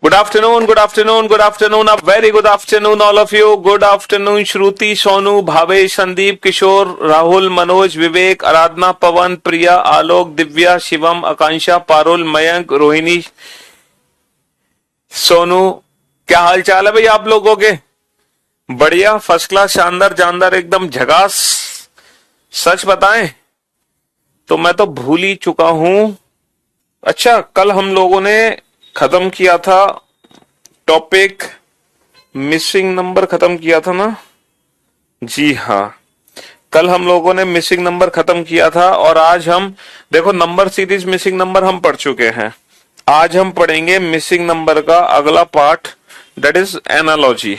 Good afternoon, good afternoon, good afternoon. A very good afternoon, all of you. Good afternoon, Shruti, Sonu, Bhavesh, Sandeep, Kishore, Rahul, Manoj, Vivek, Aradhna, Pawan, Priya, Alok, Divya, Shivam, Akansha, Parul, Mayank, Rohini, Sonu. क्या हाल चाल है भाई आप लोगों के? बढ़िया, first class, शानदार, जानदार, एकदम झकास. सच बताएं तो मैं तो भूल ही चुका हूं. अच्छा, कल हम लोगों ने खत्म किया था टॉपिक मिसिंग नंबर, खत्म किया था ना? जी हाँ, कल हम लोगों ने मिसिंग नंबर खत्म किया था. और आज हम देखो, नंबर सीरीज मिसिंग नंबर हम पढ़ चुके हैं. आज हम पढ़ेंगे मिसिंग नंबर का अगला पार्ट, दैट इज एनालॉजी.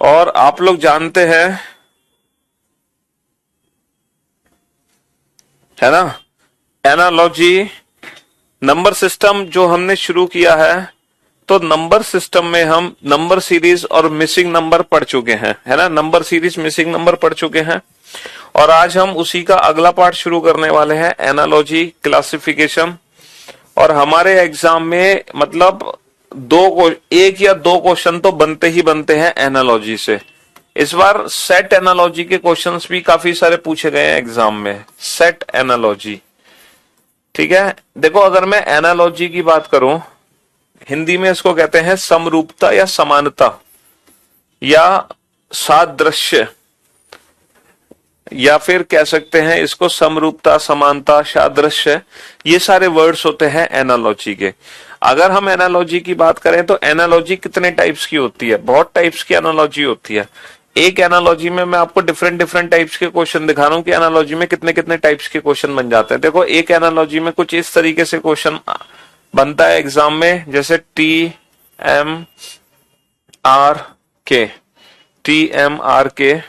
और आप लोग जानते हैं, है ना, एनालॉजी नंबर सिस्टम जो हमने शुरू किया है. तो नंबर सिस्टम में हम नंबर सीरीज और मिसिंग नंबर पढ़ चुके हैं, है ना. नंबर सीरीज, मिसिंग नंबर पढ़ चुके हैं. और आज हम उसी का अगला पार्ट शुरू करने वाले हैं, एनालॉजी, क्लासिफिकेशन. और हमारे एग्जाम में मतलब एक या दो क्वेश्चन तो बनते ही बनते हैं एनालॉजी से. इस बार सेट एनालॉजी के क्वेश्चंस भी काफी सारे पूछे गए हैं एग्जाम में. सेट एनालॉजी, ठीक है. देखो, अगर मैं एनालॉजी की बात करूं, हिंदी में इसको कहते हैं समरूपता या समानता या सादृश्य, या फिर कह सकते हैं इसको समरूपता, समानता, सादृश्य. ये सारे वर्ड्स होते हैं एनालॉजी के. अगर हम एनालॉजी की बात करें तो एनालॉजी कितने टाइप्स की होती है? बहुत टाइप्स की एनालॉजी होती है. एक एनालॉजी में मैं आपको डिफरेंट डिफरेंट टाइप्स के क्वेश्चन दिखा रहा हूं कि एनालॉजी में कितने कितने टाइप्स के क्वेश्चन बन जाते हैं. देखो, एक एनालॉजी में कुछ इस तरीके से क्वेश्चन बनता है एग्जाम में, जैसे टी एम आर के.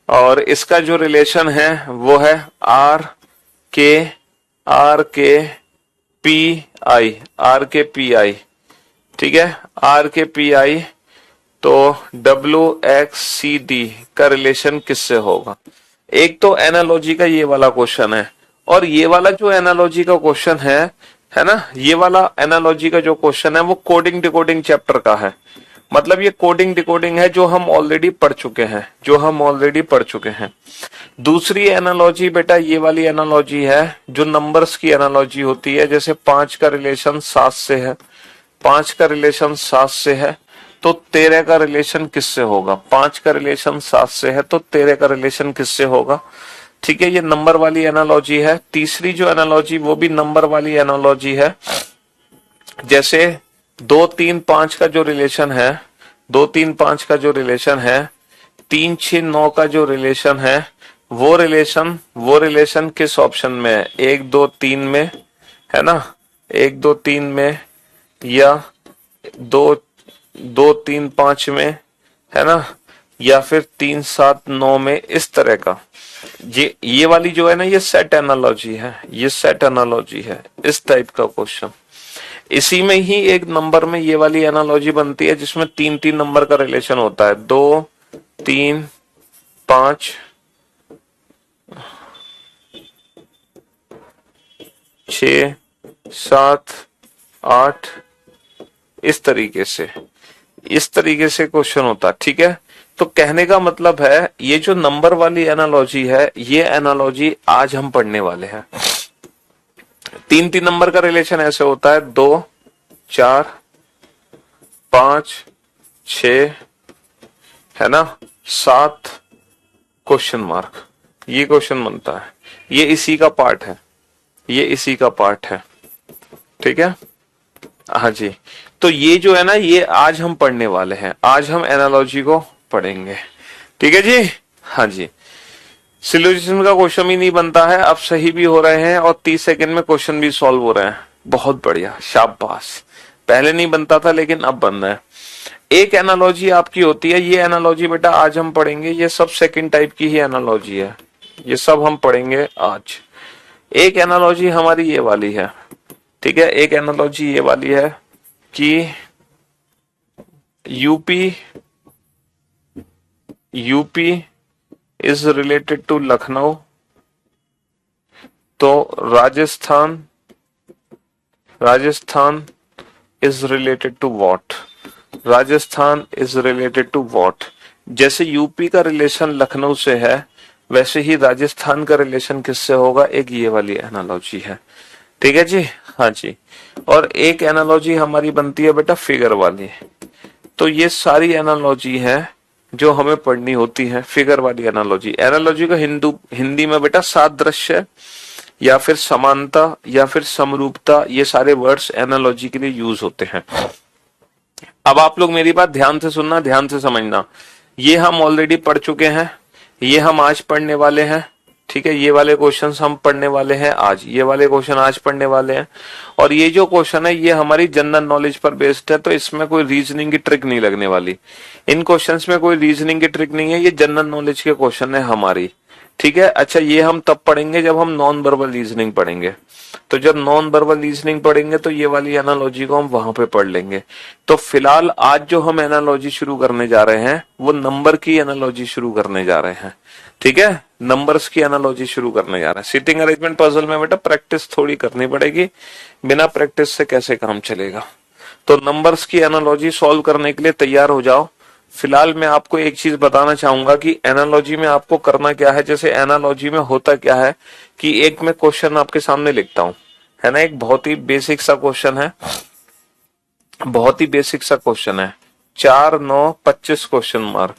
और इसका जो रिलेशन है वो है आर के पी आई. ठीक है, आर के पी आई. तो WXCD का रिलेशन किससे होगा? एक तो एनालॉजी का ये वाला क्वेश्चन है. और ये वाला जो एनालॉजी का क्वेश्चन है ना, ये वाला एनालॉजी का जो क्वेश्चन है वो कोडिंग डिकोडिंग चैप्टर का है. मतलब ये कोडिंग डिकोडिंग है जो हम ऑलरेडी पढ़ चुके हैं. दूसरी एनालॉजी बेटा ये वाली एनालॉजी है जो नंबर्स की एनालॉजी होती है. जैसे 5 का रिलेशन 7 से है, 5 का रिलेशन 7 से है, तो 13 का रिलेशन किससे होगा? 5 का रिलेशन 7 से है तो 13 का रिलेशन किससे होगा? ठीक है, ये नंबर वाली एनालॉजी है. तीसरी जो एनालॉजी वो भी नंबर वाली एनालॉजी है. जैसे 2 3 5 का जो रिलेशन है, 2 3 5 का जो रिलेशन है, 3 6 9 का जो रिलेशन है, वो रिलेशन किस ऑप्शन में है? 1 2 3 में, है ना, 1 2 3 में, या 2 2 3 5 में, है ना, या फिर 3 7 9 में. इस तरह का ये वाली जो है ना, ये सेट एनालॉजी है. इस टाइप का क्वेश्चन. इसी में ही एक नंबर में ये वाली एनालॉजी बनती है जिसमें 3 3 नंबर का रिलेशन होता है. 2 3 5 6 7 8, इस तरीके से क्वेश्चन होता है. ठीक है, तो कहने का मतलब है ये जो नंबर वाली एनालॉजी है, ये एनालॉजी आज हम पढ़ने वाले हैं. 3 3 नंबर का रिलेशन ऐसे होता है, 2 4 5 6, है ना, 7 क्वेश्चन मार्क. ये क्वेश्चन बनता है. ये इसी का पार्ट है. ठीक है, हाँ जी. तो ये जो है ना, ये आज हम पढ़ने वाले हैं. आज हम एनालॉजी को पढ़ेंगे. ठीक है जी, हाँ जी. सिलोजिज्म का क्वेश्चन ही नहीं बनता है, अब सही भी हो रहे हैं और 30 सेकंड में क्वेश्चन भी सॉल्व हो रहे हैं. बहुत बढ़िया, शाबाश. पहले नहीं बनता था लेकिन अब बन रहा है. एक एनालॉजी आपकी होती है, ये एनालॉजी बेटा आज हम पढ़ेंगे. ये सब सेकंड टाइप की ही एनालॉजी है, ये सब हम पढ़ेंगे आज. एक एनालॉजी हमारी ये वाली है. ठीक है, एक एनालॉजी ये वाली है कि UP is related to Lucknow. तो Rajasthan is related to what, Rajasthan is related to what. जैसे यूपी का रिलेशन लखनऊ से है, वैसे ही राजस्थान का रिलेशन किससे होगा, एक ये वाली एनालॉजी है। ठीक है जी, हाँ जी। और एक एनालॉजी हमारी बनती है बेटा फिगर वाली। तो ये सारी एनालॉजी है जो हमें पढ़नी होती है, फिगर वाली एनालॉजी। एनालॉजी का हिंदी में बेटा सादृश्य या फिर समानता या फिर समरूपता, ये सारे वर्ड्स एनालॉजी के लिए यूज होते हैं। अब आप लोग मेरी बात ध्यान से सुनना, ध्यान से समझना। ये हम ऑलरेडी पढ़ चुके हैं, ये हम आज पढ़ने वाले हैं। ठीक है, ये वाले क्वेश्चंस हम पढ़ने वाले हैं आज, ये वाले क्वेश्चन आज पढ़ने वाले हैं। और ये जो क्वेश्चन है ये हमारी जनरल नॉलेज पर बेस्ड है, तो इसमें कोई रीजनिंग की ट्रिक नहीं लगने वाली। इन क्वेश्चंस में कोई रीजनिंग की ट्रिक नहीं है, ये जनरल नॉलेज के क्वेश्चन है हमारी। ठीक है, अच्छा ये हम तब पढ़ेंगे जब हम नॉन वर्बल रीजनिंग पढ़ेंगे। तो जब नॉन वर्बल रीजनिंग पढ़ेंगे तो ये वाली एनालॉजी को हम वहां पे पढ़ लेंगे। तो फिलहाल आज जो हम एनालॉजी शुरू करने जा रहे हैं वो नंबर की एनालॉजी शुरू करने जा रहे हैं। ठीक है, नंबर्स की एनालॉजी शुरू करने जा रहे हैं। सिटिंग अरेंजमेंट पजल में बेटा प्रैक्टिस थोड़ी करनी पड़ेगी, बिना प्रैक्टिस से कैसे काम चलेगा। तो नंबर्स की एनालॉजी सॉल्व करने के लिए तैयार हो जाओ। फिलहाल मैं आपको एक चीज बताना चाहूंगा कि एनालॉजी में आपको करना क्या है। जैसे एनालॉजी में होता क्या है कि एक मैं क्वेश्चन आपके सामने लिखता हूं, है ना, एक बहुत ही बेसिक सा क्वेश्चन है, बहुत ही बेसिक सा क्वेश्चन है, 4 9 25 क्वेश्चन मार्क,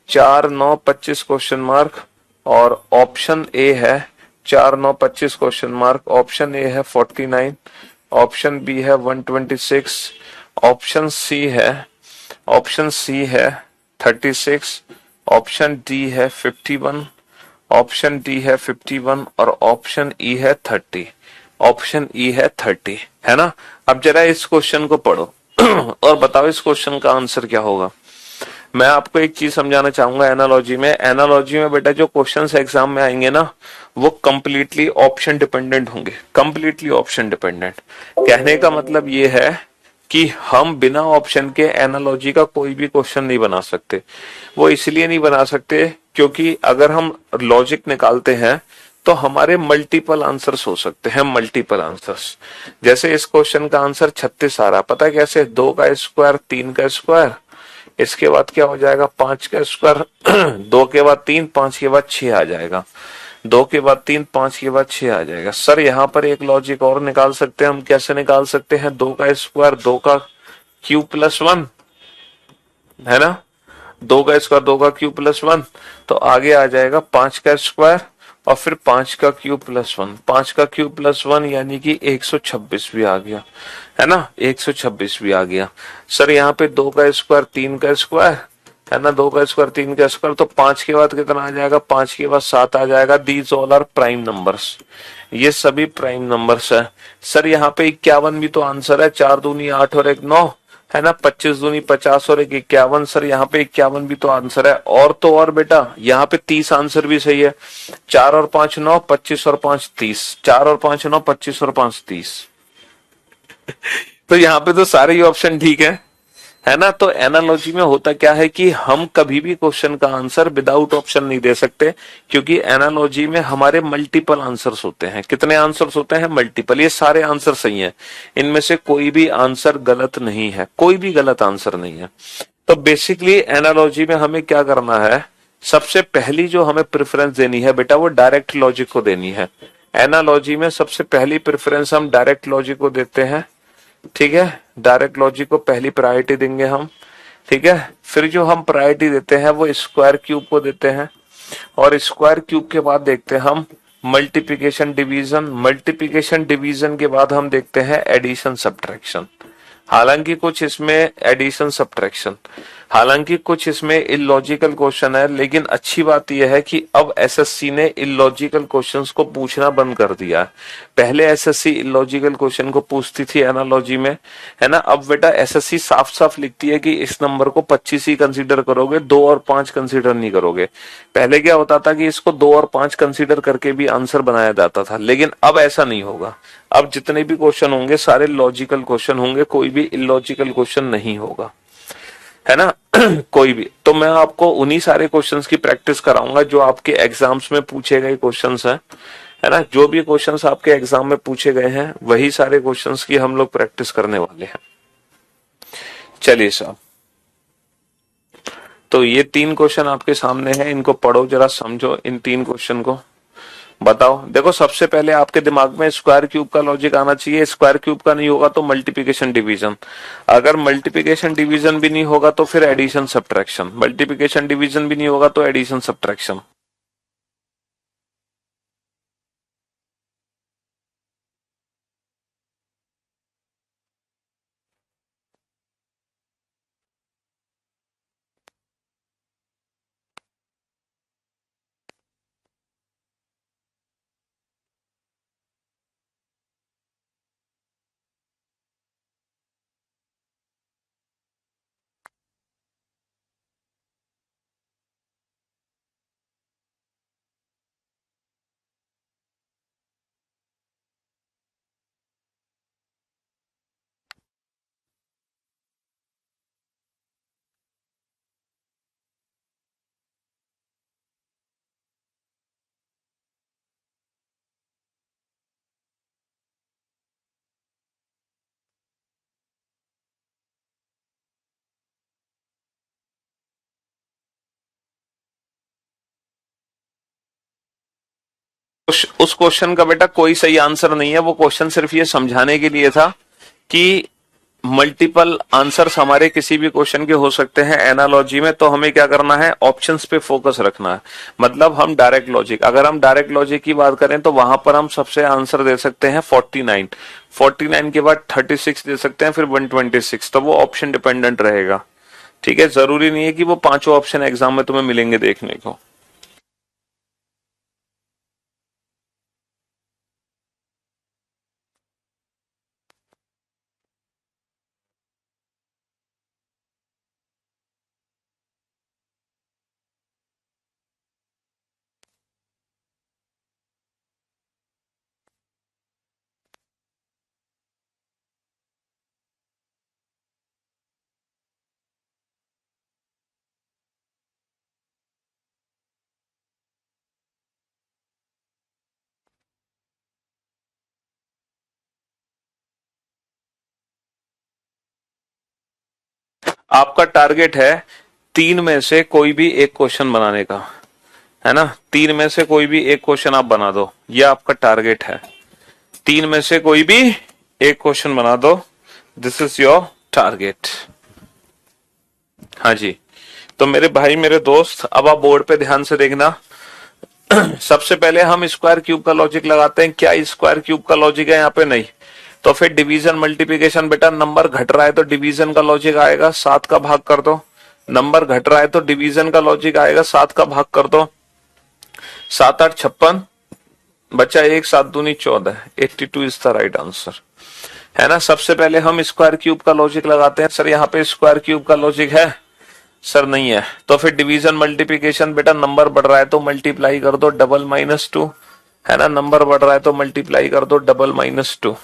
4 9 25 क्वेश्चन मार्क। और ऑप्शन ए है 4 9 25 क्वेश्चन मार्क, ऑप्शन ए है 49, ऑप्शन बी है 126, ऑप्शन सी है 36, ऑप्शन डी है 51, ऑप्शन डी है 51 और ऑप्शन ई है 30, ऑप्शन ई है 30, है ना। अब जरा इस क्वेश्चन को पढ़ो और बताओ इस क्वेश्चन का आंसर क्या होगा। मैं आपको एक चीज समझाना चाहूंगा एनालॉजी में बेटा जो क्वेश्चंस एग्जाम में आएंगे ना वो कंप्लीटली ऑप्शन डिपेंडेंट होंगे, कंप्लीटली ऑप्शन डिपेंडेंट। कहने का मतलब ये है कि हम बिना ऑप्शन के एनालॉजी का कोई भी क्वेश्चन नहीं बना सकते। वो इसलिए नहीं बना सकते क्योंकि अगर हम लॉजिक निकालते हैं तो हमारे मल्टीपल आंसर्स हो सकते हैं, मल्टीपल आंसर्स। जैसे इस क्वेश्चन का आंसर 36 आ रहा, पता है कैसे, 2 का स्क्वायर 3 का स्क्वायर, इसके बाद क्या हो जाएगा 5 का स्क्वायर 2 के बाद 3, 5 के बाद 6 आ जाएगा, 2 के बाद 3, 5 के बाद 6 आ जाएगा। सर यहाँ पर एक लॉजिक और निकाल सकते हैं हम, कैसे निकाल सकते हैं, 2 का स्क्वायर 2 का क्यूब प्लस 1, है ना, 2 का स्क्वायर 2 का क्यूब प्लस 1, तो आगे आ जाएगा 5 का स्क्वायर और फिर 5 का क्यूब प्लस 1, 5 का क्यूब प्लस 1 यानी कि 126 भी आ गया, है ना, 126 भी आ गया। सर यहाँ पे 2 का स्क्वायर 3 का स्क्वायर, है ना, 2 का स्क्वायर 3 का स्क्वायर, तो 5 के बाद कितना आ जाएगा, 5 के बाद 7 आ जाएगा। These all are prime numbers, ये सभी प्राइम नंबर्स है। सर यहाँ पे 51 भी तो आंसर है, 4 दूनी 8 और 1 9, है ना, 25 दूनी 50 और 1 51। सर यहाँ पे 51 भी तो आंसर है। और तो और बेटा यहाँ पे 30 आंसर भी सही है, 4 और 5 9, 25 और 5 30, 4 और 5 9, 25 और 5 30। तो यहाँ पे तो सारे ही ऑप्शन ठीक है ना। तो एनालॉजी में होता क्या है कि हम कभी भी क्वेश्चन का आंसर विदाउट ऑप्शन नहीं दे सकते, क्योंकि एनालॉजी में हमारे मल्टीपल आंसर्स होते हैं। कितने आंसर्स होते हैं, मल्टीपल। ये सारे आंसर सही हैं, इनमें से कोई भी आंसर गलत नहीं है, कोई भी गलत आंसर नहीं है। तो बेसिकली एनालॉजी में हमें क्या करना है, सबसे पहली जो हमें प्रेफरेंस देनी है बेटा वो डायरेक्ट लॉजिक को देनी है। एनालॉजी में सबसे पहली प्रेफरेंस हम डायरेक्ट लॉजिक को देते हैं, ठीक है, डायरेक्ट लॉजिक को पहली प्रायोरिटी देंगे हम, ठीक है। फिर जो हम प्रायोरिटी देते हैं वो स्क्वायर क्यूब को देते हैं, और स्क्वायर क्यूब के बाद देखते हैं हम मल्टीप्लिकेशन डिवीजन, मल्टीप्लिकेशन डिवीजन के बाद हम देखते हैं एडिशन सब्ट्रैक्शन। हालांकि कुछ इसमें एडिशन सब्ट्रैक्शन, हालांकि कुछ इसमें इलॉजिकल क्वेश्चन है, लेकिन अच्छी बात यह है कि अब एसएससी ने इलॉजिकल क्वेश्चंस को पूछना बंद कर दिया। पहले एसएससी इलॉजिकल क्वेश्चन को पूछती थी एनालॉजी में, है ना। अब बेटा एसएससी साफ साफ लिखती है कि इस नंबर को 25 ही कंसीडर करोगे, 2 और 5 कंसीडर नहीं करोगे। पहले क्या होता था कि इसको 2 और 5 कंसीडर करके भी आंसर बनाया जाता था, लेकिन अब ऐसा नहीं होगा। अब जितने भी क्वेश्चन होंगे सारे लॉजिकल क्वेश्चन होंगे, कोई भी इलॉजिकल क्वेश्चन नहीं होगा, है ना। कोई भी। तो मैं आपको उन्हीं सारे क्वेश्चंस की प्रैक्टिस कराऊंगा जो आपके एग्जाम्स में पूछे गए क्वेश्चंस हैं, है ना। जो भी क्वेश्चंस आपके एग्जाम में पूछे गए हैं वही सारे क्वेश्चंस की हम लोग प्रैक्टिस करने वाले हैं। चलिए साहब, तो ये 3 क्वेश्चन आपके सामने हैं, इनको पढ़ो जरा, समझो इन 3 क्वेश्चन को। बताओ, देखो सबसे पहले आपके दिमाग में स्क्वायर क्यूब का लॉजिक आना चाहिए। स्क्वायर क्यूब का नहीं होगा तो मल्टीप्लिकेशन डिवीजन, अगर मल्टीप्लिकेशन डिवीजन भी नहीं होगा तो फिर एडिशन सब्ट्रैक्शन, मल्टीप्लिकेशन डिवीजन भी नहीं होगा तो एडिशन सब्ट्रैक्शन। उस क्वेश्चन का बेटा कोई सही आंसर नहीं है, वो क्वेश्चन सिर्फ ये समझाने के लिए था कि मल्टीपल आंसर्स हमारे किसी भी क्वेश्चन के हो सकते हैं एनालॉजी में, तो हमें क्या करना है, ऑप्शंस पे फोकस रखना है। मतलब हम डायरेक्ट लॉजिक, अगर हम डायरेक्ट लॉजिक की बात करें तो वहां पर हम सबसे आंसर दे सकते हैं 49, 49 के बाद 36 दे सकते हैं, फिर 126, तो वो ऑप्शन डिपेंडेंट रहेगा। ठीक है, जरूरी नहीं है कि वो पांचों ऑप्शन एग्जाम में तुम्हें मिलेंगे देखने को। आपका टारगेट है 3 में से कोई भी एक क्वेश्चन बनाने का, है ना, 3 में से कोई भी एक क्वेश्चन आप बना दो, ये आपका टारगेट है। 3 में से कोई भी एक क्वेश्चन बना दो, दिस इज योर टारगेट। हाँ जी, तो मेरे भाई मेरे दोस्त, अब आप बोर्ड पे ध्यान से देखना। सबसे पहले हम स्क्वायर क्यूब का लॉजिक लगाते हैं। क्या स्क्वायर क्यूब का लॉजिक है यहाँ पे? नहीं। तो फिर डिवीजन मल्टीप्लिकेशन, बेटा नंबर घट रहा है तो डिवीजन का लॉजिक आएगा, 7 का भाग कर दो। नंबर घट रहा है तो डिवीजन का लॉजिक आएगा, 7 का भाग कर दो। 7 8 56, बच्चा 1, 7 दूनी 14, 82 इज द राइट आंसर, है ना। सबसे पहले हम स्क्वायर क्यूब का लॉजिक लगाते हैं। सर यहाँ पे स्क्वायर क्यूब का लॉजिक है? सर नहीं है। तो फिर डिवीजन मल्टीप्लिकेशन, बेटा नंबर बढ़ रहा है तो मल्टीप्लाई कर दो, डबल -2, है ना। नंबर बढ़ रहा है तो मल्टीप्लाई कर दो, डबल -2।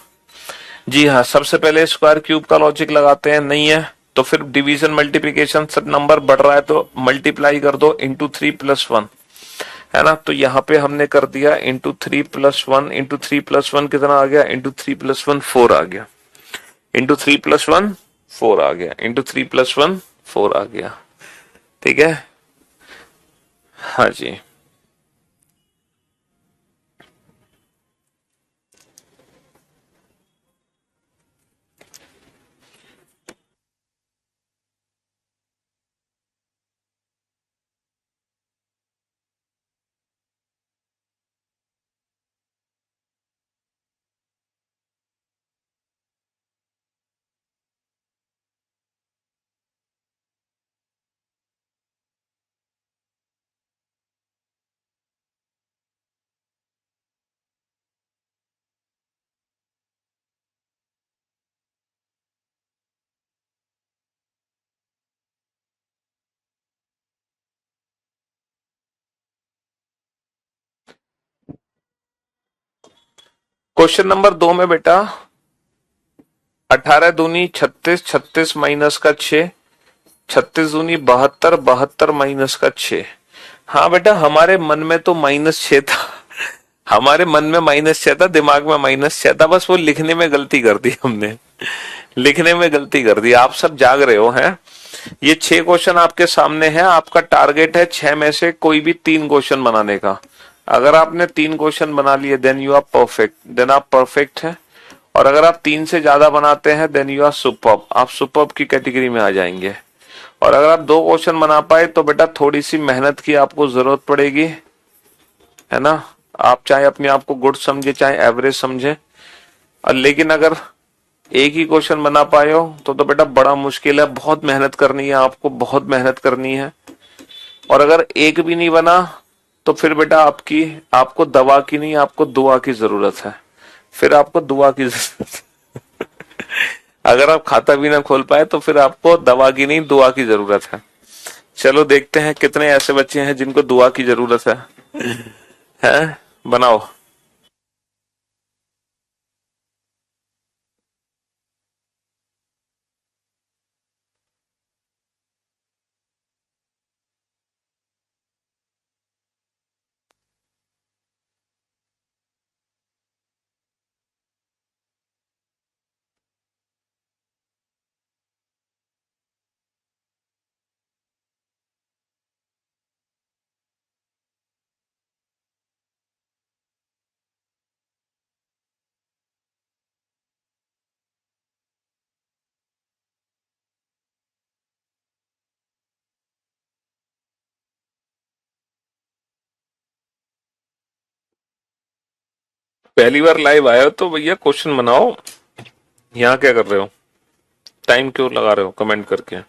जी हाँ, सबसे पहले स्क्वायर क्यूब का लॉजिक लगाते हैं, नहीं है। तो फिर डिवीजन मल्टीप्लिकेशन, सर नंबर बढ़ रहा है तो मल्टीप्लाई कर दो इंटू 3+1, है ना। तो यहाँ पे हमने कर दिया इंटू 3+1, इंटू 3+1 कितना आ गया, इंटू 3+1 4 आ गया, इंटू 3+1 4 आ गया, इंटू 3+1 4 आ गया। ठीक है, हाँ जी। क्वेश्चन नंबर 2 में बेटा 18 दूनी 36, 36 माइनस का 6, 36 दूनी 72, 72 माइनस का 6। हाँ बेटा, हमारे मन में तो -6 था, हमारे मन में -6 था, दिमाग में -6 था, बस वो लिखने में गलती कर दी हमने। लिखने में गलती कर दी। आप सब जाग रहे हो हैं। ये 6 क्वेश्चन आपके सामने है। आपका टारगेट है 6 में से कोई भी 3 क्वेश्चन बनाने का। अगर आपने 3 क्वेश्चन बना लिए then you are perfect, then आप परफेक्ट हैं। और अगर आप 3 से ज्यादा बनाते हैं देन यू आर सुपर्ब, आप सुपर्ब की कैटेगरी में आ जाएंगे। और अगर आप 2 क्वेश्चन बना पाए तो बेटा थोड़ी सी मेहनत की आपको जरूरत पड़ेगी, है ना। आप चाहे अपने आप को गुड समझे चाहे एवरेज समझे, और लेकिन अगर एक ही क्वेश्चन बना पाए हो तो बेटा बड़ा मुश्किल है, बहुत मेहनत करनी है आपको, बहुत मेहनत करनी है। और अगर एक भी नहीं बना तो फिर बेटा आपको दवा की नहीं, आपको दुआ की जरूरत है। फिर आपको दुआ की जरूरत है। अगर आप खाता भी ना खोल पाए तो फिर आपको दवा की नहीं दुआ की जरूरत है। चलो देखते हैं कितने ऐसे बच्चे हैं जिनको दुआ की जरूरत है बनाओ। पहली बार लाइव आए हो तो भैया क्वेश्चन बनाओ। यहाँ क्या कर रहे हो, टाइम क्यों लगा रहे हो कमेंट करके।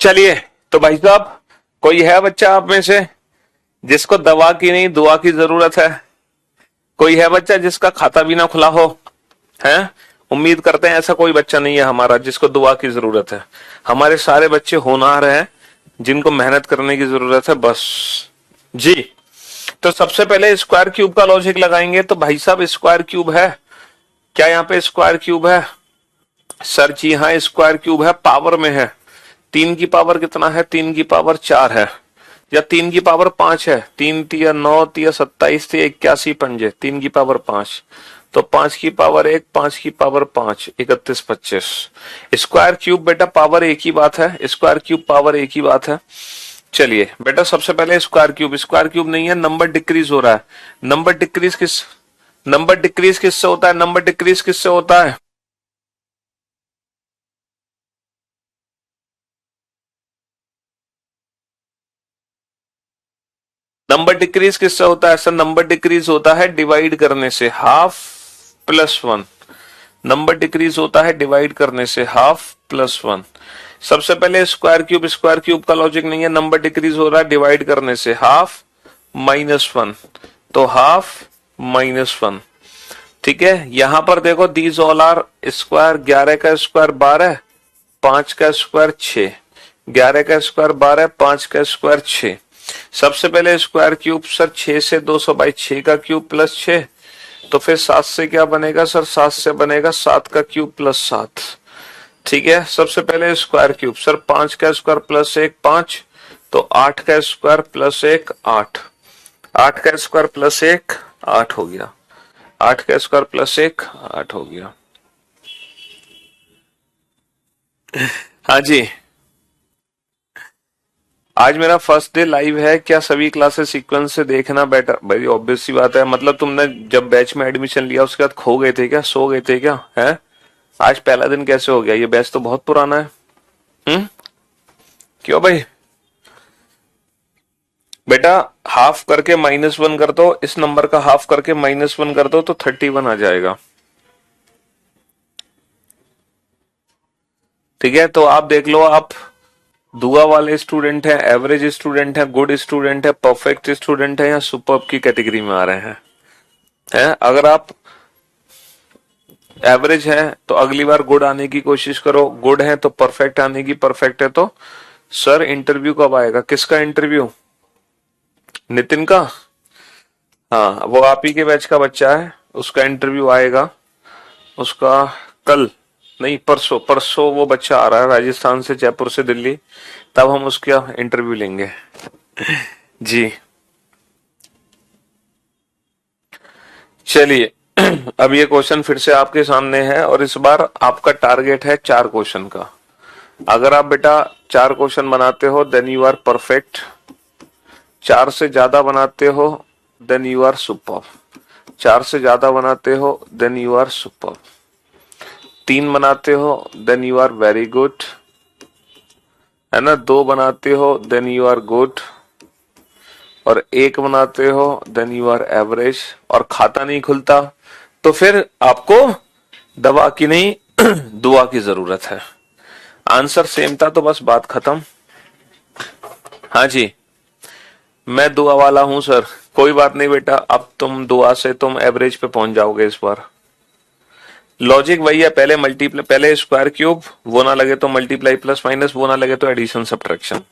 चलिए तो भाई साहब, कोई है बच्चा आप में से जिसको दवा की नहीं दुआ की जरूरत है? कोई है बच्चा जिसका खाता भी ना खुला हो? है, उम्मीद करते हैं ऐसा कोई बच्चा नहीं है हमारा जिसको दुआ की जरूरत है। हमारे सारे बच्चे होनहार हैं जिनको मेहनत करने की जरूरत है बस। जी, तो सबसे पहले स्क्वायर क्यूब का लॉजिक लगाएंगे। तो भाई साहब स्क्वायर क्यूब है क्या? यहाँ पे स्क्वायर क्यूब है? सर जी हाँ, स्क्वायर क्यूब है, पावर में है। 3 की पावर कितना है? 3 की पावर 4 है, या 3 की पावर 5 है। 3 तिया 9 तिया 27 तिया 81 पंजे, 3 की पावर 5। तो 5 की पावर 1, 5 की पावर 5, 31 25। स्क्वायर क्यूब बेटा पावर एक ही बात है, स्क्वायर क्यूब पावर एक ही बात है। चलिए बेटा, सबसे पहले स्क्वायर क्यूब नहीं है, नंबर डिक्रीज हो रहा है। नंबर डिक्रीज किससे होता है? नंबर डिक्रीज किससे होता है? नंबर डिक्रीज किससे होता है सर? नंबर डिक्रीज होता है डिवाइड करने से, half plus one. Number decrease होता है डिवाइड करने से, हाफ प्लस वन। सबसे पहले स्क्वायर क्यूब का लॉजिक नहीं है, नंबर डिक्रीज हो रहा है डिवाइड करने से, हाफ माइनस वन, तो हाफ माइनस वन। ठीक है, यहां पर देखो, दीज ऑल आर स्क्वायर। 11 का स्क्वायर 12, 5 का स्क्वायर 6, 11 का स्क्वायर 12, 5 का स्क्वायर 6। सबसे पहले स्क्वायर क्यूब सर, 6 से 200/6 का क्यूब प्लस 6। तो फिर 7 से क्या बनेगा सर? 7 से बनेगा 7 का क्यूब प्लस 7। ठीक है, सबसे पहले स्क्वायर क्यूब सर, 5 का स्क्वायर प्लस 1 5, तो 8 का स्क्वायर प्लस 1 8। 8 का स्क्वायर प्लस 1 8 हो गया। 8 का स्क्वायर प्लस 1 8 हो गया। हाँ जी, आज मेरा फर्स्ट डे लाइव है, क्या सभी क्लासेस सीक्वेंस से देखना बेटर? भाई ऑब्वियस सी बात है, मतलब तुमने जब बैच में एडमिशन लिया उसके बाद खो गए थे क्या, सो गए थे क्या है? आज पहला दिन कैसे हो गया? ये बैच तो बहुत पुराना है। हम्म, क्यों भाई? बेटा, हाफ करके -1 कर दो, इस नंबर का हाफ करके -1 कर दो, तो 31 आ जाएगा। ठीक है, तो आप देख लो, आप दुआ वाले स्टूडेंट हैं, एवरेज स्टूडेंट हैं, गुड स्टूडेंट है, परफेक्ट स्टूडेंट है, या सुपर्ब की कैटेगरी में आ रहे हैं? अगर आप एवरेज है तो अगली बार गुड आने की कोशिश करो, गुड है तो परफेक्ट आने की, परफेक्ट है तो सर इंटरव्यू कब आएगा? किसका इंटरव्यू? नितिन का? हाँ, वो आप ही के बैच का बच्चा है, उसका इंटरव्यू आएगा। उसका कल नहीं, परसों परसों वो बच्चा आ रहा है राजस्थान से, जयपुर से दिल्ली, तब हम उसका इंटरव्यू लेंगे। जी, चलिए। अब ये क्वेश्चन फिर से आपके सामने है, और इस बार आपका टारगेट है 4 क्वेश्चन का। अगर आप बेटा 4 क्वेश्चन बनाते हो देन यू आर परफेक्ट। 4 से ज्यादा बनाते हो देन यू आर सुपर। 4 से ज्यादा बनाते हो देन यू आर सुपर। 3 बनाते हो then you are very good, है ना? 2 बनाते हो देन यू आर गुड, और 1 बनाते हो देन यू आर एवरेज, और खाता नहीं खुलता तो फिर आपको दवा की नहीं दुआ की जरूरत है। आंसर सेम था तो बस बात खत्म। हाँ जी, मैं दुआ वाला हूं सर। कोई बात नहीं बेटा, अब तुम दुआ से तुम एवरेज पे पहुंच जाओगे इस बार। लॉजिक वही है, पहले मल्टीप्लाई, पहले स्क्वायर क्यूब, वो ना लगे तो मल्टीप्लाई प्लस माइनस, वो ना लगे तो एडिशन सब्ट्रैक्शन।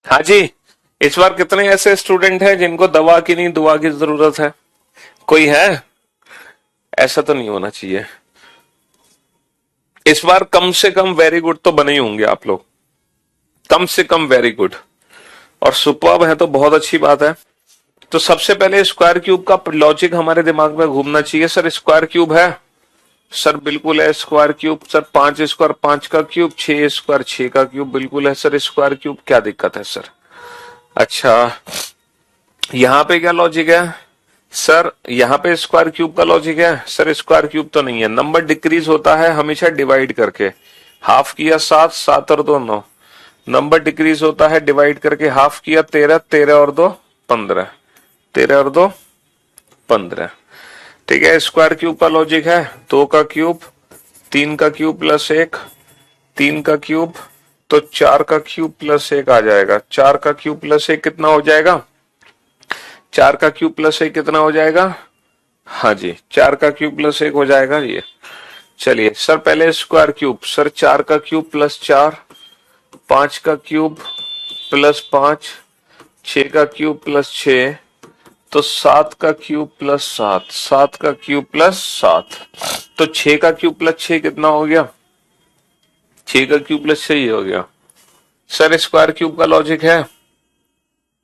हाँ जी। इस बार कितने ऐसे स्टूडेंट हैं जिनको दवा की नहीं दुआ की जरूरत है? कोई है? ऐसा तो नहीं होना चाहिए। इस बार कम से कम वेरी गुड तो बने ही होंगे आप लोग, कम से कम वेरी गुड। और सुपर्ब है तो बहुत अच्छी बात है। तो सबसे पहले स्क्वायर क्यूब का लॉजिक हमारे दिमाग में घूमना चाहिए। सर स्क्वायर क्यूब है? सर बिल्कुल है स्क्वायर क्यूब। सर 5 स्क्वायर 5 का क्यूब, 6 स्क्वायर 6 का क्यूब, बिल्कुल है सर स्क्वायर क्यूब। क्या दिक्कत है सर? अच्छा, यहाँ पे क्या लॉजिक है? सर यहाँ पे स्क्वायर क्यूब का लॉजिक है? सर स्क्वायर क्यूब तो नहीं है, नंबर डिक्रीज होता है हमेशा डिवाइड करके। हाफ किया 7, 7 और 2 9। नंबर डिक्रीज होता है डिवाइड करके। हाफ किया 13, 13 और 2 15, 13 और 2 15। ठीक है, स्क्वायर क्यूब का लॉजिक है 2 का क्यूब, 3 का क्यूब प्लस 1, 3 का क्यूब, तो 4 का क्यूब प्लस 1 आ जाएगा। 4 का क्यूब प्लस 1 कितना हो जाएगा? 4 का क्यूब प्लस 1 कितना हो जाएगा? हाँ जी, 4 का क्यूब प्लस 1 हो जाएगा ये। चलिए सर पहले स्क्वायर क्यूब। सर 4 का क्यूब प्लस 4, 5 का क्यूब प्लस 5, 6 का क्यूब प्लस 6, तो 7 का क्यूब प्लस 7, 7 का क्यूब प्लस 7, तो 6 का क्यूब प्लस 6 कितना हो गया? 6 का क्यूब प्लस 6 ही हो गया। सर स्क्वायर क्यूब का लॉजिक है?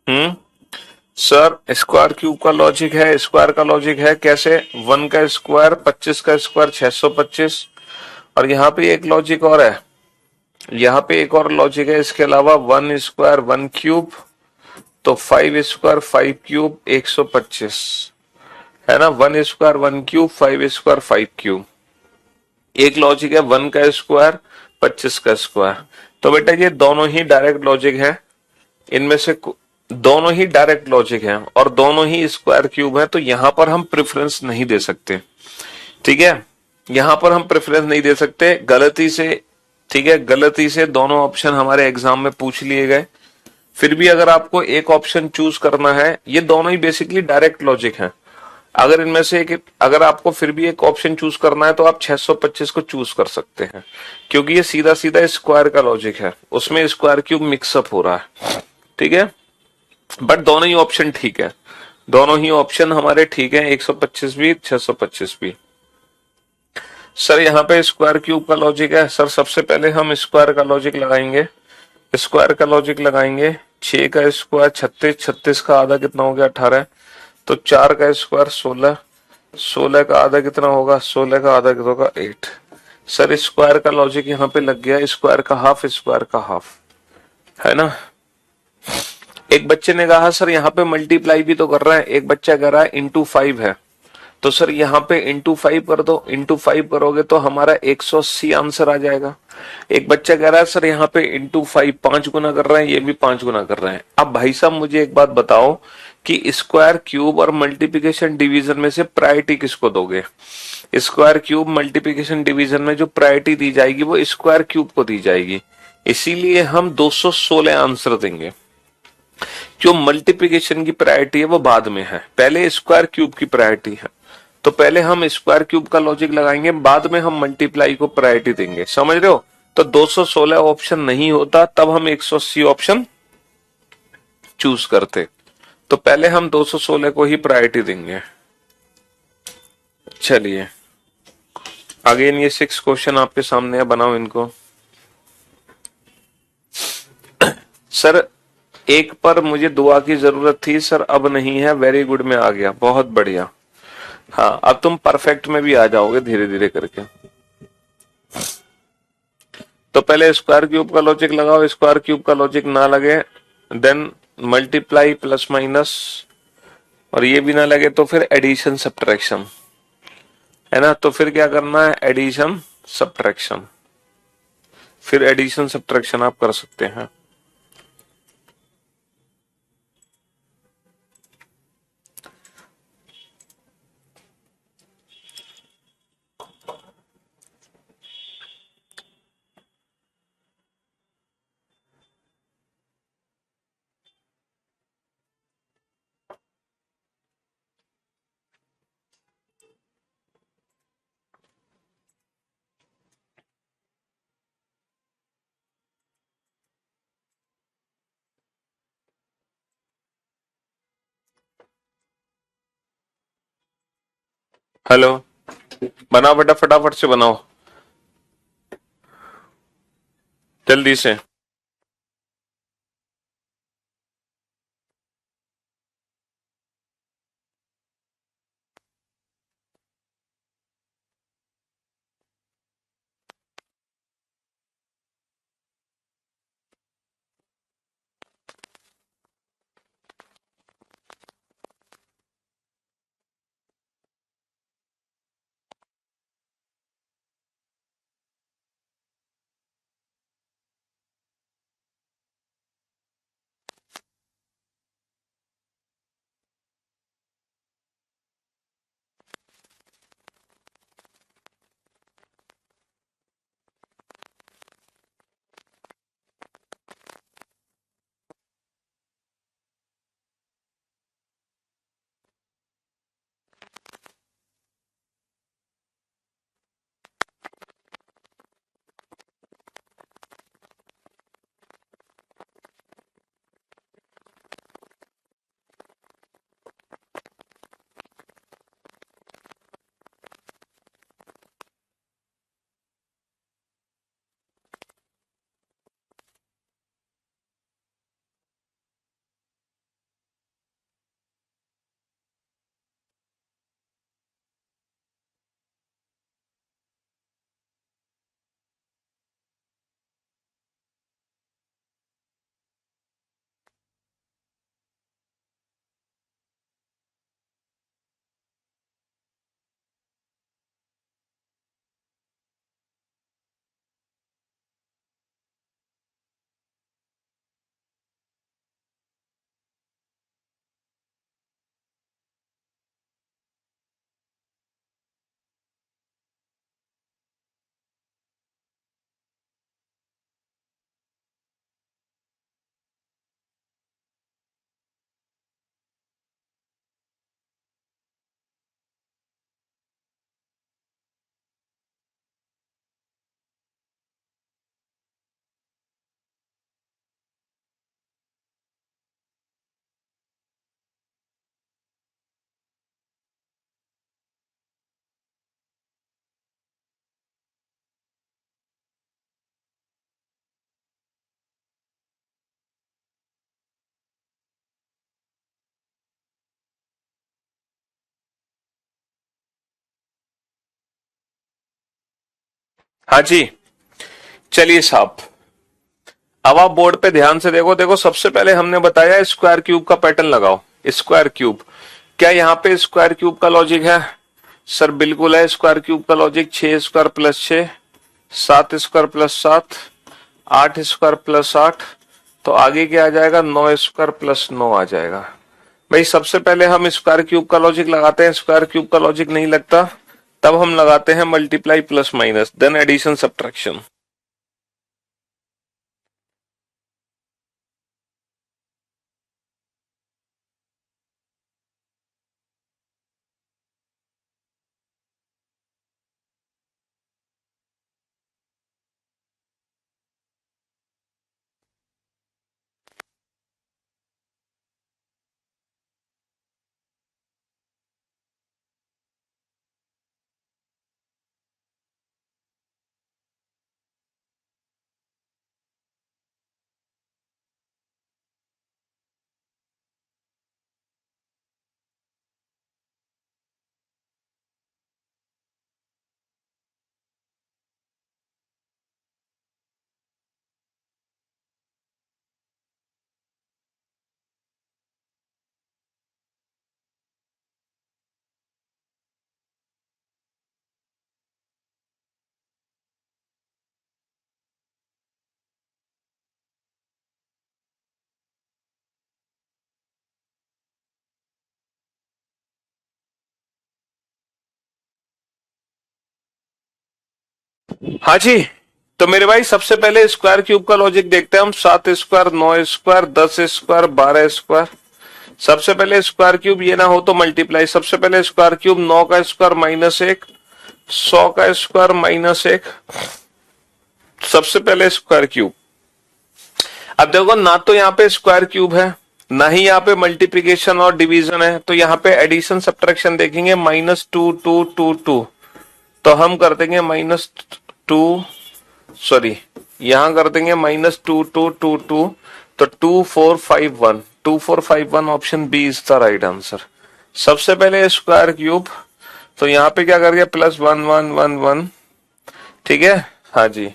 हम्म। सर स्क्वायर क्यूब का लॉजिक है, स्क्वायर का लॉजिक है कैसे? 1 का स्क्वायर 25 का स्क्वायर 625। और यहाँ पे एक लॉजिक और है, यहाँ पे एक और लॉजिक है इसके अलावा। 1 स्क्वायर 1 क्यूब, तो 5 स्क्वायर 5 क्यूब 125, है ना? 1 स्क्वायर 1 क्यूब, 5 स्क्वायर 5 क्यूब। एक लॉजिक है 1 का स्क्वायर 25 का स्क्वायर। तो बेटा ये दोनों ही डायरेक्ट लॉजिक है, इनमें से दोनों ही डायरेक्ट लॉजिक हैं और दोनों ही स्क्वायर क्यूब है, तो यहां पर हम प्रेफरेंस नहीं दे सकते। ठीक है, यहां पर हम प्रेफरेंस नहीं दे सकते गलती से। ठीक है, गलती से दोनों ऑप्शन हमारे एग्जाम में पूछ लिए गए। फिर भी अगर आपको एक ऑप्शन चूज करना है, ये दोनों ही बेसिकली डायरेक्ट लॉजिक हैं। अगर इनमें से एक, अगर आपको फिर भी एक ऑप्शन चूज करना है तो आप 625 को चूज कर सकते हैं, क्योंकि ये सीधा सीधा स्क्वायर का लॉजिक है, उसमें स्क्वायर क्यूब मिक्सअप हो रहा है। ठीक है, बट दोनों ही ऑप्शन ठीक है, दोनों ही ऑप्शन हमारे ठीक है, 125 भी 625 भी। सर यहाँ पे स्क्वायर क्यूब का लॉजिक है। सर सबसे पहले हम स्क्वायर का लॉजिक लगाएंगे। स्क्वायर का लॉजिक लगाएंगे। 6 का स्क्वायर 36, 36 का आधा कितना हो गया? 18, तो 4 का स्क्वायर 16, 16 का आधा कितना होगा? 16 का आधा कितना होगा? 8। सर स्क्वायर का लॉजिक यहाँ पे लग गया, स्क्वायर का हाफ स्क्वायर का हाफ, है ना? एक बच्चे ने कहा सर यहाँ पे मल्टीप्लाई भी तो कर रहा है, एक बच्चा कह रहा है इंटू 5 है, तो सर यहाँ पे इंटू 5 कर दो। इंटू 5 करोगे तो हमारा 180 आंसर आ जाएगा। एक बच्चा कह रहा है सर यहाँ पे इंटू 5 5 गुना कर रहे हैं, ये भी 5 गुना कर रहे हैं। अब भाई साहब मुझे एक बात बताओ कि स्क्वायर क्यूब और मल्टीप्लिकेशन डिवीजन में से प्रायोरिटी किसको दोगे? स्क्वायर क्यूब मल्टीप्लिकेशन डिवीजन में जो प्रायोरिटी दी जाएगी वो स्क्वायर क्यूब को दी जाएगी, इसीलिए हम 216 आंसर देंगे। जो मल्टीप्लिकेशन की प्रायोरिटी है वो बाद में है, पहले स्क्वायर क्यूब की प्रायोरिटी है। तो पहले हम स्क्वायर क्यूब का लॉजिक लगाएंगे, बाद में हम मल्टीप्लाई को प्रायोरिटी देंगे, समझ रहे हो? तो 216 ऑप्शन नहीं होता, तब हम 180 ऑप्शन चूज करते। तो पहले हम 216 को ही प्रायोरिटी देंगे। चलिए अगेन ये 6 क्वेश्चन आपके सामने है, बनाओ इनको। सर एक पर मुझे दुआ की जरूरत थी सर, अब नहीं है, वेरी गुड में आ गया, बहुत बढ़िया। हाँ अब तुम परफेक्ट में भी आ जाओगे धीरे धीरे करके। तो पहले स्क्वायर क्यूब का लॉजिक लगाओ, स्क्वायर क्यूब का लॉजिक ना लगे देन मल्टीप्लाई प्लस माइनस, और ये भी ना लगे तो फिर एडिशन सब्ट्रैक्शन, है ना? तो फिर क्या करना है? एडिशन सब्ट्रैक्शन, फिर एडिशन सब्ट्रैक्शन आप कर सकते हैं। हेलो, बनाओ बेटा, फटाफट से बनाओ, जल्दी से। हाँ जी, चलिए साहब, अब आप बोर्ड पे ध्यान से देखो। देखो, सबसे पहले हमने बताया स्क्वायर क्यूब का पैटर्न लगाओ। स्क्वायर क्यूब, क्या यहाँ पे स्क्वायर क्यूब का लॉजिक है? सर बिल्कुल है। स्क्वायर क्यूब का logic 6 square plus 6, 7 square plus 7, 8 square plus 8, तो आगे क्या आ जाएगा? 9 स्क्वायर प्लस 9 आ जाएगा। भाई सबसे पहले हम स्क्वायर क्यूब का लॉजिक लगाते हैं। स्क्वायर क्यूब का लॉजिक नहीं लगता तब हम लगाते हैं multiply plus minus, then addition subtraction. हाँ जी, तो मेरे भाई सबसे पहले स्क्वायर क्यूब का लॉजिक देखते हैं हम। 7 स्क्वायर, 9 स्क्वायर, 10 स्क्वायर, 12 स्क्वायर। सबसे पहले स्क्वायर क्यूब ये ना हो तो मल्टीप्लाई। सबसे पहले स्क्वायर क्यूब 9 का स्क्वायर माइनस 1, 100 का स्क्वायर माइनस 1। सबसे पहले स्क्वायर क्यूब। अब देखो ना, तो यहाँ पे स्क्वायर क्यूब है ना ही यहाँ पे मल्टीप्लिकेशन और डिवीजन है, तो यहाँ पे एडिशन सब्ट्रैक्शन देखेंगे, -2 2 2 2, तो हम कर देंगे -2, सॉरी यहां कर देंगे -2 2 2 2, तो 2 4 5 1, 2 4 5 1, option B is the right answer. सबसे पहले स्क्वायर क्यूब, तो यहाँ पे क्या कर गया, +1 1 1 1, ठीक है, हाँ जी।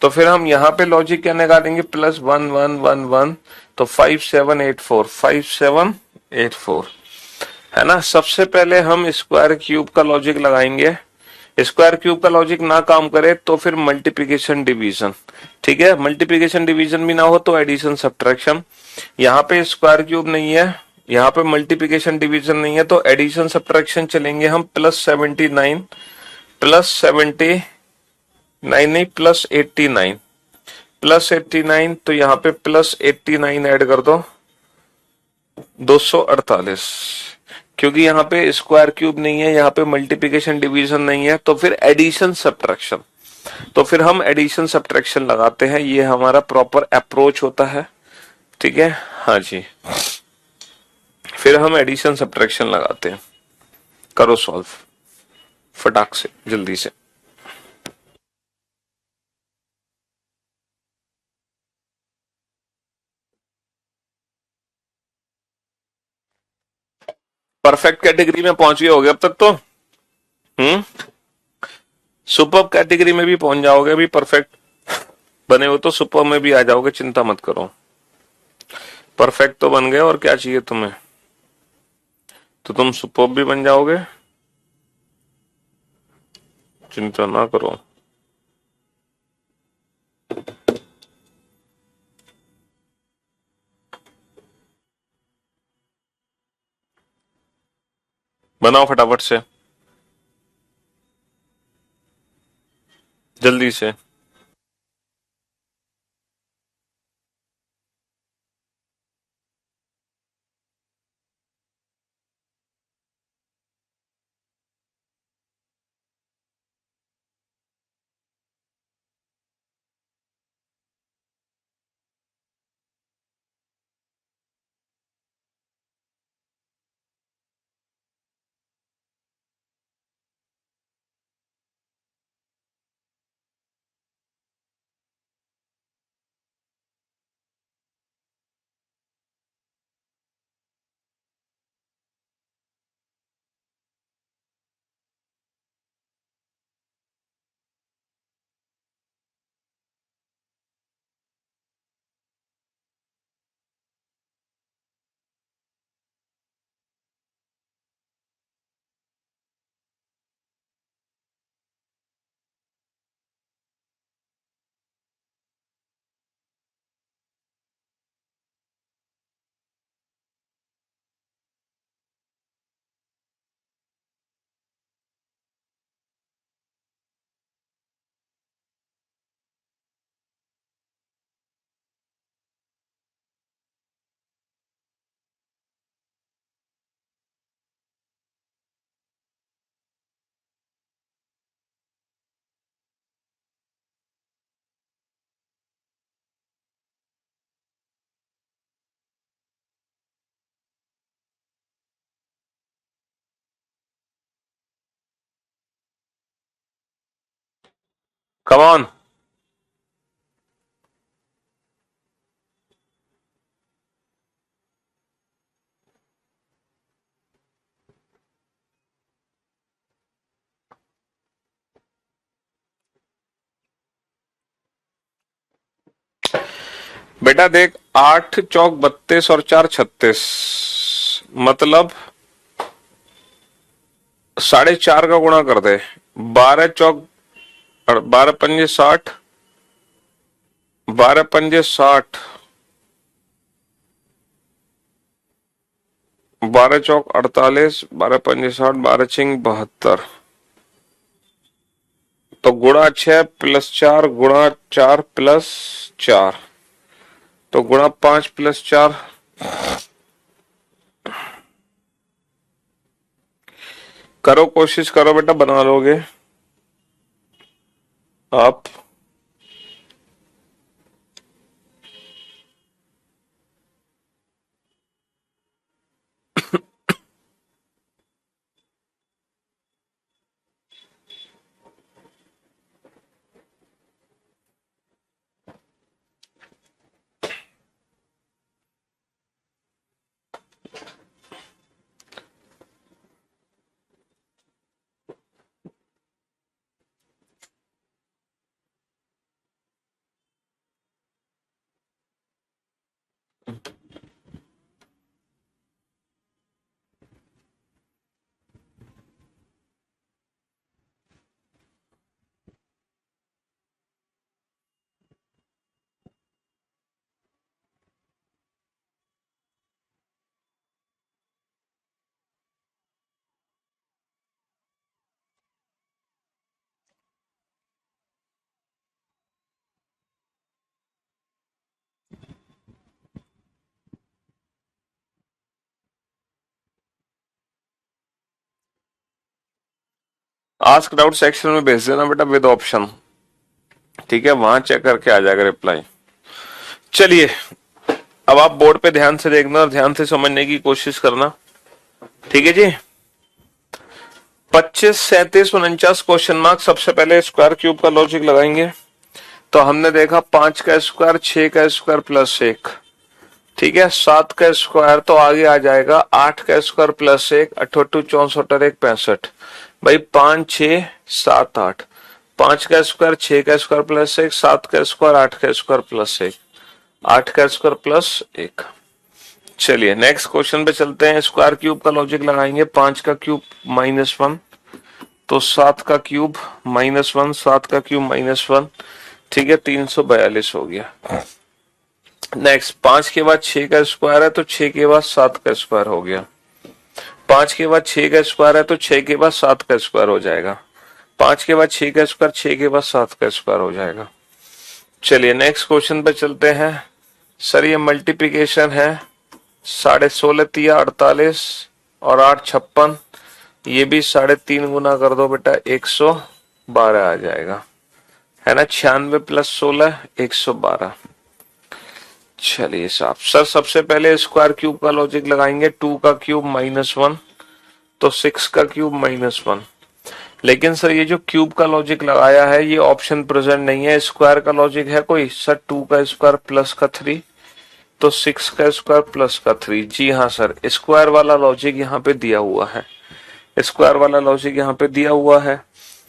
तो फिर हम यहाँ पे लॉजिक क्या निकालेंगे, +1 1 1 1, तो 5 7 8 4, 5 7 8 4, है ना। सबसे पहले हम स्क्वायर क्यूब का लॉजिक लगाएंगे, स्क्वायर क्यूब का लॉजिक ना काम करे तो फिर मल्टीप्लिकेशन डिवीजन, ठीक है, मल्टीप्लिकेशन डिवीजन भी ना हो तो एडिशन सब्ट्रैक्शन। यहाँ पे स्क्वायर क्यूब नहीं है, यहाँ पे मल्टीप्लिकेशन डिवीजन नहीं है, तो एडिशन सब्ट्रैक्शन चलेंगे हम, +79 +79 नहीं, +89 +89, तो यहाँ पे +89 ऐड कर दो, 248, क्योंकि यहाँ पे स्क्वायर क्यूब नहीं है, यहाँ पे मल्टीप्लिकेशन डिवीजन नहीं है, तो फिर एडिशन सब्ट्रैक्शन, तो फिर हम एडिशन सब्ट्रैक्शन लगाते हैं, ये हमारा प्रॉपर अप्रोच होता है, ठीक है, हाँ जी। फिर हम एडिशन सब्ट्रैक्शन लगाते हैं, करो सॉल्व फटाक से, जल्दी से। परफेक्ट कैटेगरी में पहुंच गए होगे अब तक तो, हम्म, सुपर कैटेगरी में भी पहुंच जाओगे, अभी परफेक्ट बने हो तो सुपर में भी आ जाओगे, चिंता मत करो। परफेक्ट तो बन गए, और क्या चाहिए तुम्हें, तो तुम सुपर भी बन जाओगे, चिंता ना करो। बनाओ फटाफट से, जल्दी से। Come on. बेटा देख, 8 चौक 32 और 4 36, मतलब 4.5 का गुणा कर दे, 12 चौक 12 पंजे 60, 12 पंजे 60, 12 चौक 48, 12 पंजे 60, 12 छिंग 72, तो गुणा 6 + 4 गुणा 4 + 4, तो गुणा 5 + 4, करो कोशिश करो बेटा, बना लोगे आप। आस्क डाउट सेक्शन में भेज देना बेटा विद ऑप्शन, ठीक है, वहां चेक करके आ जाएगा रिप्लाई। चलिए अब आप बोर्ड पे ध्यान से देखना और ध्यान से समझने की कोशिश करना, ठीक है जी। 25, 37, 49 क्वेश्चन मार्क। सबसे पहले स्क्वायर क्यूब का लॉजिक लगाएंगे। तो हमने देखा 5 का स्क्वायर, 6 का स्क्वायर प्लस 1, ठीक है, 7 का स्क्वायर तो आगे आ जाएगा 8 का स्क्वायर प्लस 1, 88, 64 और 1 65। भाई 5, 6, 7, 8, 5 का स्क्वायर, 6 का स्क्वायर प्लस 1, 7 का स्क्वायर, 8 का स्क्वायर प्लस 1, 8 का स्क्वायर प्लस 1। चलिए नेक्स्ट क्वेश्चन पे चलते हैं। स्क्वायर क्यूब का लॉजिक लगाएंगे। 5 का क्यूब -1, तो 7 का क्यूब -1, 7 का क्यूब -1, ठीक है, 342 हो गया। नेक्स्ट 5 के बाद 6 का स्क्वायर है तो 6 के बाद 7 का स्क्वायर हो गया। 5 के बाद 6 का स्क्वायर है तो 6 के बाद 7 का स्क्वायर हो जाएगा। 5 के बाद 6 का स्क्वायर, 6 के बाद 7 का स्क्वायर हो जाएगा। चलिए नेक्स्ट क्वेश्चन पे चलते हैं। सर ये मल्टीप्लीकेशन है, 16.5 तिया 48 और 8 56, ये भी 3.5 गुना कर दो बेटा, 112 आ जाएगा, है ना। 96 प्लस 16, 112। चलिए साहब, सर सबसे पहले स्क्वायर क्यूब का लॉजिक लगाएंगे। 2 का क्यूब -1, तो 6 का क्यूब -1। लेकिन सर ये जो क्यूब का लॉजिक लगाया है ये ऑप्शन प्रेजेंट नहीं है। स्क्वायर का लॉजिक है कोई? सर 2 का स्क्वायर प्लस का 3, तो 6 का स्क्वायर प्लस का 3। जी हाँ सर, स्क्वायर वाला लॉजिक यहाँ पे दिया हुआ है, स्क्वायर वाला लॉजिक यहाँ पे दिया हुआ है।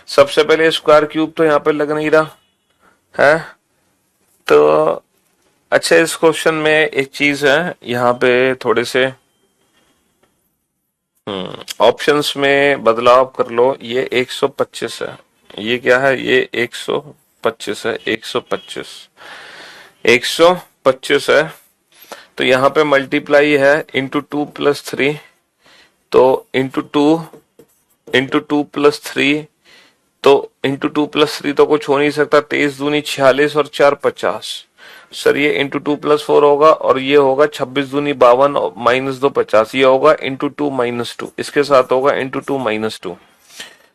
सबसे पहले स्क्वायर क्यूब तो यहाँ पे लग नहीं रहा है। तो अच्छा, इस क्वेश्चन में एक चीज है, यहाँ पे थोड़े से ऑप्शंस में बदलाव कर लो। ये 125 है, ये क्या है, ये 125 है, 125, 125 है। तो यहाँ पे मल्टीप्लाई है ×2 + 3, तो ×2 तो ×2 + 3 तो कुछ हो नहीं सकता। 23 दूनी 46 और 4 50। सर ये ×2 + 4 होगा और ये होगा 26 दूनी 52 और -2 50। ये होगा ×2 - 2, इसके साथ होगा ×2 - 2।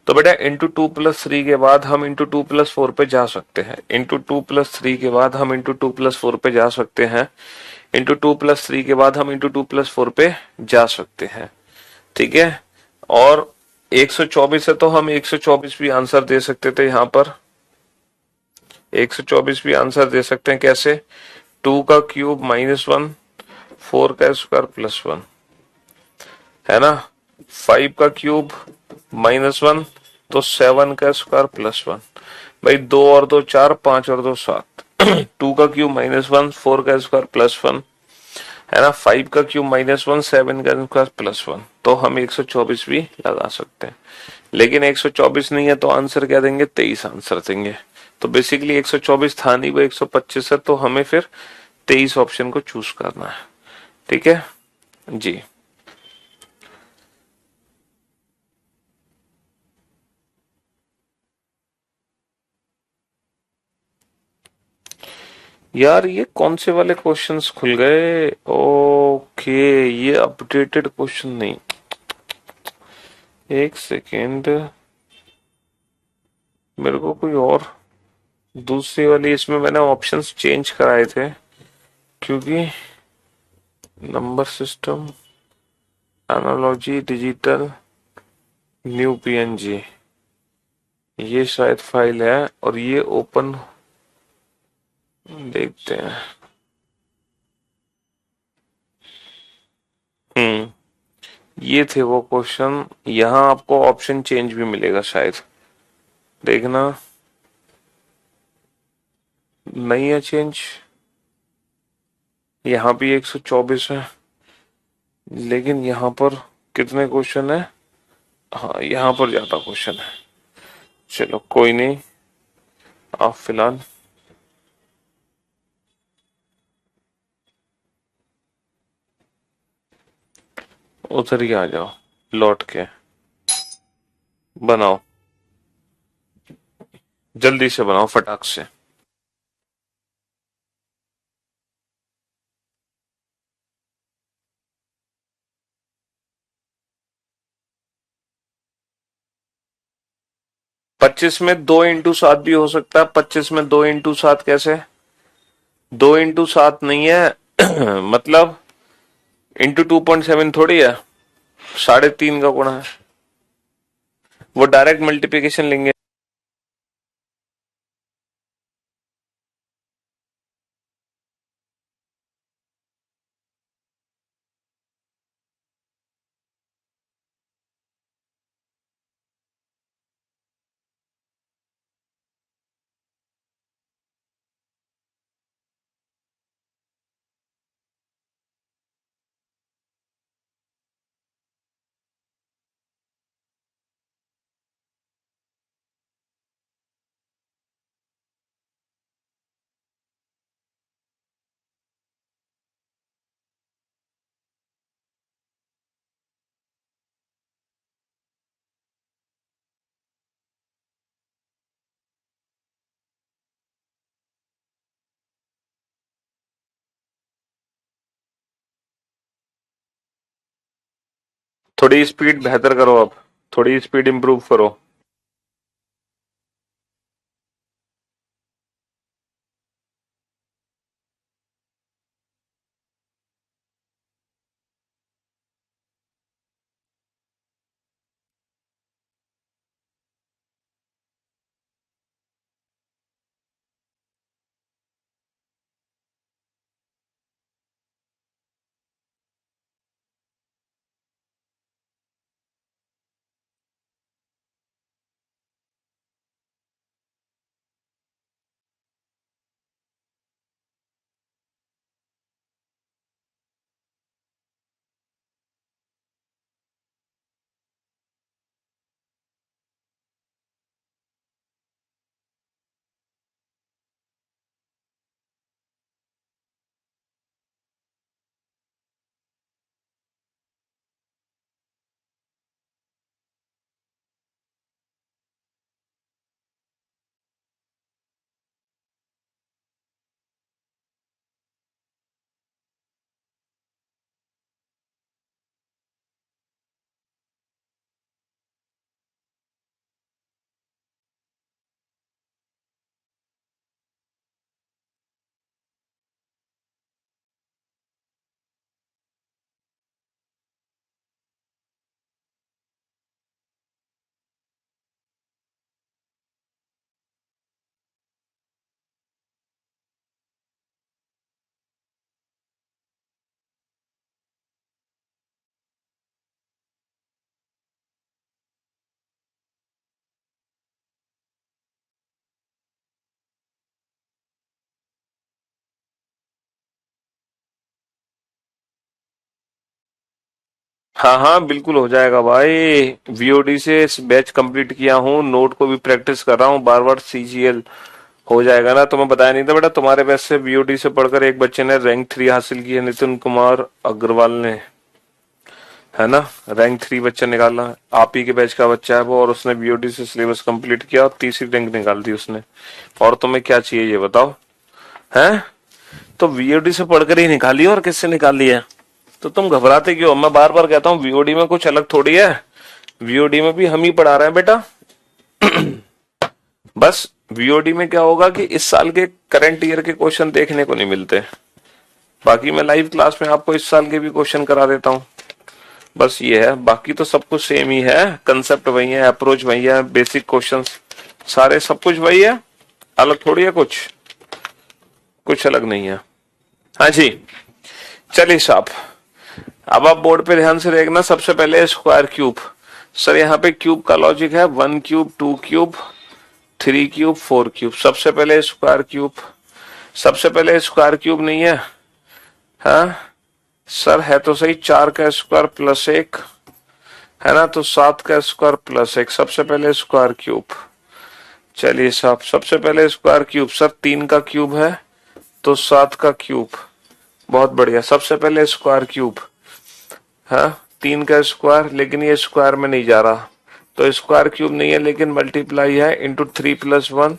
तो बेटा ×2 + 3 के बाद हम ×2 + 4 पे जा सकते हैं। ×2 + 3 के बाद हम ×2 + 4 पे जा सकते हैं। ×2 + 3 के बाद हम ×2 + 4 पे जा सकते हैं, ठीक है। और 124 है तो हम 124 भी आंसर दे सकते थे यहाँ पर। 124 भी आंसर दे सकते हैं। कैसे? 2 का क्यूब -1, 4 का स्क्वायर +1, है ना। 5 का क्यूब -1, तो 7 का स्क्वायर +1। भाई 2 और 2 4, 5 और 2 7। 2 का क्यूब -1, 4 का स्क्वायर +1, है ना। 5 का क्यूब -1, 7 का स्क्वायर +1। तो हम 124 भी लगा सकते हैं। लेकिन 124 नहीं है तो आंसर क्या देंगे? 23 आंसर देंगे। तो बेसिकली 124 था नहीं, वो 125 है, तो हमें फिर 23 ऑप्शन को चूज करना है, ठीक है जी। यार ये कौन से वाले क्वेश्चंस खुल गए? ओके, ये अपडेटेड क्वेश्चन नहीं, एक सेकेंड, मेरे को कोई और दूसरी वाली, इसमें मैंने ऑप्शंस चेंज कराए थे क्योंकि number system, analogy, digital, new PNG, ये शायद फाइल है और ये ओपन, देखते हैं। ये थे वो क्वेश्चन। यहाँ आपको ऑप्शन चेंज भी मिलेगा शायद, देखना। नहीं है चेंज, यहाँ भी 124 है, लेकिन यहाँ पर कितने क्वेश्चन है? हाँ यहाँ पर ज्यादा क्वेश्चन है। चलो कोई नहीं, आप फिलहाल उधर ही आ जाओ, लौट के बनाओ, जल्दी से बनाओ फटाक से। 25 में 2 into 7 भी हो सकता है। 25 में 2 into 7 कैसे? 2 into 7 नहीं है मतलब इंटू 2.7 थोड़ी है, 3.5 का गुणा है, वो डायरेक्ट मल्टीप्लिकेशन लेंगे। थोड़ी स्पीड बेहतर करो, अब थोड़ी स्पीड इंप्रूव करो। हाँ हाँ बिल्कुल हो जाएगा भाई। वीओडी से बैच कंप्लीट किया हूँ, नोट को भी प्रैक्टिस कर रहा हूँ बार बार। सीजीएल हो जाएगा ना। तुम्हें बताया नहीं था बेटा, तुम्हारे बैच से वीओडी से पढ़कर एक बच्चे ने रैंक 3 हासिल की है, नितिन कुमार अग्रवाल ने, है ना। रैंक 3 बच्चा निकाला, आप ही के बैच का बच्चा है वो, और उसने वीओडी से सिलेबस कंप्लीट किया और तीसरी रैंक निकाल दी उसने। और तुम्हें क्या चाहिए ये बताओ, हैं? तो वीओडी से पढ़कर ही निकाली, और किससे निकाली है? तो तुम घबराते क्यों? मैं बार बार कहता हूँ वीओडी में कुछ अलग थोड़ी है, वीओडी में भी हम ही पढ़ा रहे हैं बेटा। बस वीओडी में क्या होगा कि इस साल के करंट ईयर के क्वेश्चन देखने को नहीं मिलते, बाकी मैं लाइव क्लास में आपको इस साल के भी क्वेश्चन करा देता हूँ। बस ये है, बाकी तो सब कुछ सेम ही है, कंसेप्ट वही है, अप्रोच वही है, बेसिक क्वेश्चंस सारे सब कुछ वही है, अलग थोड़ी है कुछ, कुछ अलग नहीं है। हाँ जी, चलिए साहब, अब आप बोर्ड पे ध्यान से देखना। सबसे पहले स्क्वायर क्यूब। सर यहाँ पे क्यूब का लॉजिक है 1 क्यूब, 2 क्यूब, 3 क्यूब, 4 क्यूब। सबसे पहले स्क्वायर क्यूब, सबसे पहले स्क्वायर क्यूब नहीं है? हाँ सर है तो सही, 4 का स्क्वायर प्लस 1 है ना, तो 7 का स्क्वायर प्लस 1। सबसे पहले स्क्वायर क्यूब। चलिए साहब, सबसे पहले स्क्वायर क्यूब। सर 3 का क्यूब है तो 7 का क्यूब। बहुत बढ़िया, सबसे पहले स्क्वायर क्यूब। हाँ 3 का स्क्वायर, लेकिन ये स्क्वायर में नहीं जा रहा, तो स्क्वायर क्यूब नहीं है, लेकिन मल्टीप्लाई है इंटू 3+1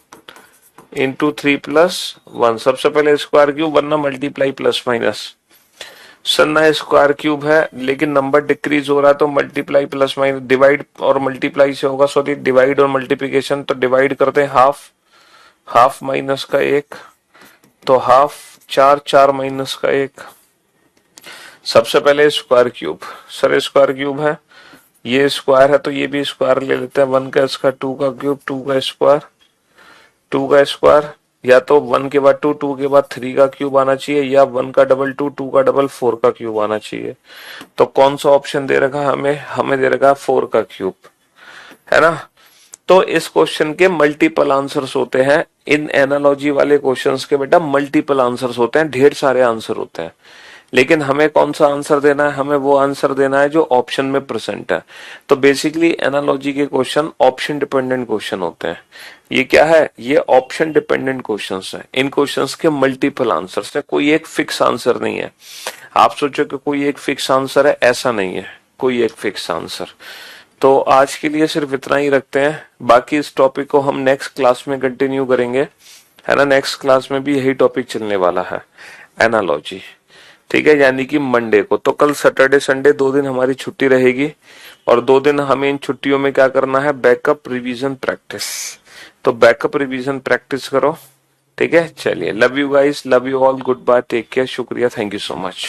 इंटू 3+1। सबसे पहले स्क्वायर क्यूब, वरना मल्टीप्लाई प्लस माइनस। सर ना स्क्वायर क्यूब है, लेकिन नंबर डिक्रीज हो रहा है तो मल्टीप्लाई प्लस माइनस डिवाइड और मल्टीप्लाई से होगा, सॉरी डिवाइड और मल्टीप्लिकेशन, तो डिवाइड करते हैं हाफ, हाफ माइनस का एक, तो हाफ, चार, चार माइनस का एक। सबसे पहले square cube, sir square cube है, ये स्क्वायर है तो ये भी स्क्वायर ले लेते हैं, वन का इसका टू का क्यूब, टू का स्क्वायर, टू का स्क्वायर, या तो वन के बाद टू, टू के बाद थ्री का क्यूब आना चाहिए, या वन का डबल टू, टू का डबल फोर का क्यूब आना चाहिए। तो कौन सा ऑप्शन दे रखा है हमें, हमें दे रखा है फोर का क्यूब, है ना। तो इस क्वेश्चन के मल्टीपल आंसर्स होते हैं, इन एनालॉजी वाले क्वेश्चंस के बेटा मल्टीपल आंसर्स होते हैं, ढेर सारे आंसर होते हैं, लेकिन हमें कौन सा आंसर देना है, हमें वो आंसर देना है जो ऑप्शन में प्रेजेंट है। तो बेसिकली एनालॉजी के क्वेश्चन ऑप्शन डिपेंडेंट क्वेश्चन होते हैं। ये क्या है, ये ऑप्शन डिपेंडेंट क्वेश्चंस हैं, इन क्वेश्चंस के मल्टीपल आंसर्स है, कोई एक फिक्स आंसर नहीं है। आप सोचो कि कोई एक फिक्स आंसर है, ऐसा नहीं है कोई एक फिक्स आंसर। तो आज के लिए सिर्फ इतना ही रखते हैं, बाकी इस टॉपिक को हम नेक्स्ट क्लास में कंटिन्यू करेंगे, है ना। नेक्स्ट क्लास में भी यही टॉपिक चलने वाला है, एनालॉजी, ठीक है, यानी कि मंडे को। तो कल सैटरडे संडे 2 दिन हमारी छुट्टी रहेगी, और 2 दिन हमें इन छुट्टियों में क्या करना है, बैकअप रिवीजन प्रैक्टिस। तो बैकअप रिवीजन प्रैक्टिस करो, ठीक है। चलिए, love you guys, love you all, good bye, take care, शुक्रिया, थैंक यू सो मच।